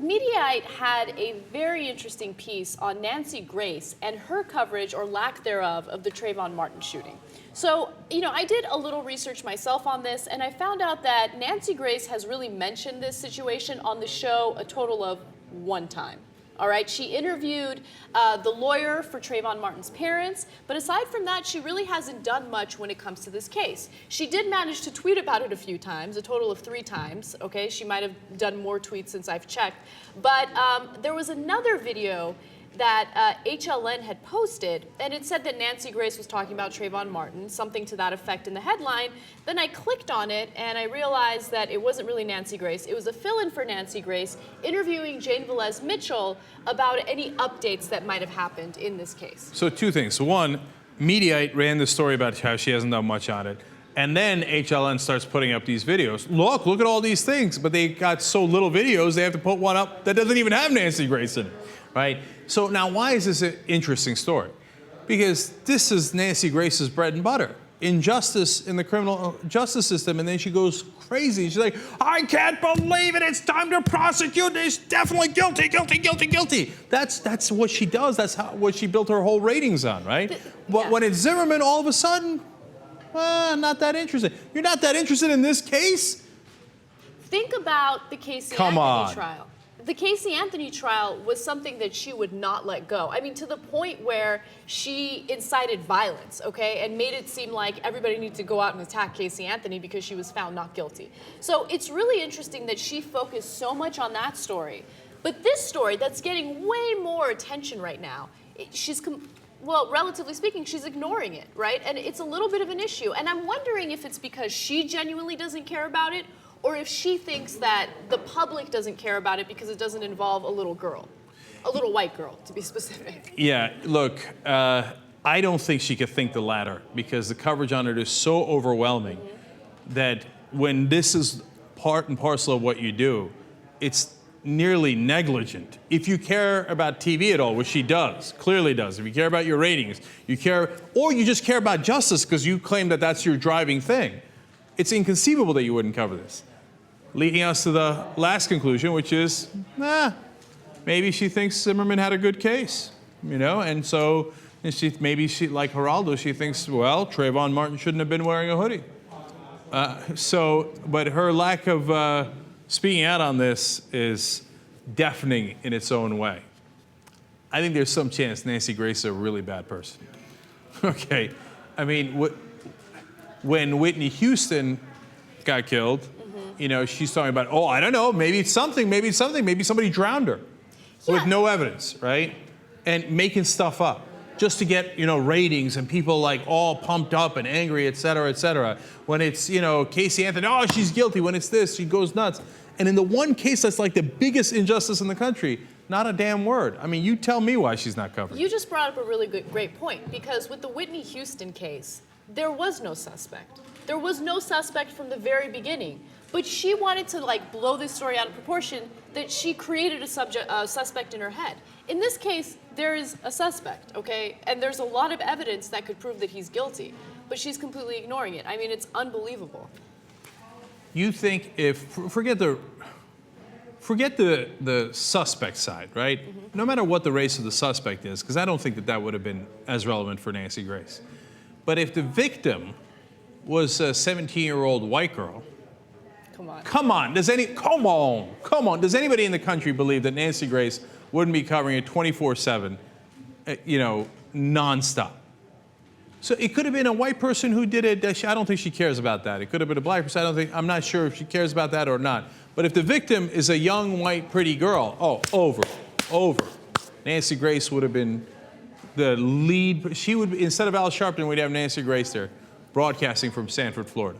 Mediaite had a very interesting piece on Nancy Grace and her coverage, or lack thereof, of the Trayvon Martin shooting. So, I did a little research myself on this, and I found out that Nancy Grace has really mentioned this situation on the show a total of one time. All right, she interviewed the lawyer for Trayvon Martin's parents, but aside from that, she really hasn't done much when it comes to this case. She did manage to tweet about it a few times, a total of 3 times, okay? She might have done more tweets since I've checked. But there was another video that HLN had posted, and it said that Nancy Grace was talking about Trayvon Martin, something to that effect in the headline. Then I clicked on it, and I realized that it wasn't really Nancy Grace. It was a fill-in for Nancy Grace interviewing Jane Velez Mitchell about any updates that might have happened in this case. So 2 things. So 1, Mediaite ran the story about how she hasn't done much on it. And then HLN starts putting up these videos. Look at all these things. But they got so little videos, they have to put one up that doesn't even have Nancy Grace in it, right? So now why is this an interesting story? Because this is Nancy Grace's bread and butter. Injustice in the criminal justice system, and then she goes crazy. She's like, I can't believe it, it's time to prosecute, it's definitely guilty, guilty, guilty, guilty. That's what she does, that's what she built her whole ratings on, right? But when it's Zimmerman, all of a sudden, not that interested. You're not that interested in this case? Think about the Casey Anthony trial. The Casey Anthony trial was something that she would not let go. I mean, to the point where she incited violence, okay, and made it seem like everybody needed to go out and attack Casey Anthony because she was found not guilty. So it's really interesting that she focused so much on that story. But this story that's getting way more attention right now, well, relatively speaking, she's ignoring it, right? And it's a little bit of an issue. And I'm wondering if it's because she genuinely doesn't care about it, or if she thinks that the public doesn't care about it because it doesn't involve a little girl, a little white girl, to be specific. Yeah, look, I don't think she could think the latter, because the coverage on it is so overwhelming that when this is part and parcel of what you do, it's nearly negligent. If you care about TV at all, which she does, clearly does, if you care about your ratings, you care, or you just care about justice because you claim that that's your driving thing, it's inconceivable that you wouldn't cover this. Leading us to the last conclusion, which is, maybe she thinks Zimmerman had a good case, and so maybe she, like Geraldo, she thinks, well, Trayvon Martin shouldn't have been wearing a hoodie. But her lack of speaking out on this is deafening in its own way. I think there's some chance Nancy Grace is a really bad person. Okay, I mean, when Whitney Houston got killed, she's talking about, I don't know, maybe it's something, maybe somebody drowned her with no evidence, right? And making stuff up just to get, ratings and people like all pumped up and angry, et cetera, et cetera. When it's, Casey Anthony, she's guilty. When it's this, she goes nuts. And in the one case that's like the biggest injustice in the country, not a damn word. I mean, you tell me why she's not covered. You just brought up a really great point, because with the Whitney Houston case, there was no suspect. There was no suspect from the very beginning. But she wanted to blow this story out of proportion, that she created a suspect in her head. In this case, there is a suspect, okay? And there's a lot of evidence that could prove that he's guilty. But she's completely ignoring it. I mean, it's unbelievable. You think forget the suspect side, right? Mm-hmm. No matter what the race of the suspect is, because I don't think that would have been as relevant for Nancy Grace. But if the victim was a 17-year-old white girl, Come on. Does anybody in the country believe that Nancy Grace wouldn't be covering it 24/7, nonstop? So it could have been a white person who did it. I don't think she cares about that. It could have been a black person. I'm not sure if she cares about that or not. But if the victim is a young, white, pretty girl, over. Nancy Grace would have been the lead. She would, instead of Al Sharpton, we'd have Nancy Grace there, broadcasting from Sanford, Florida.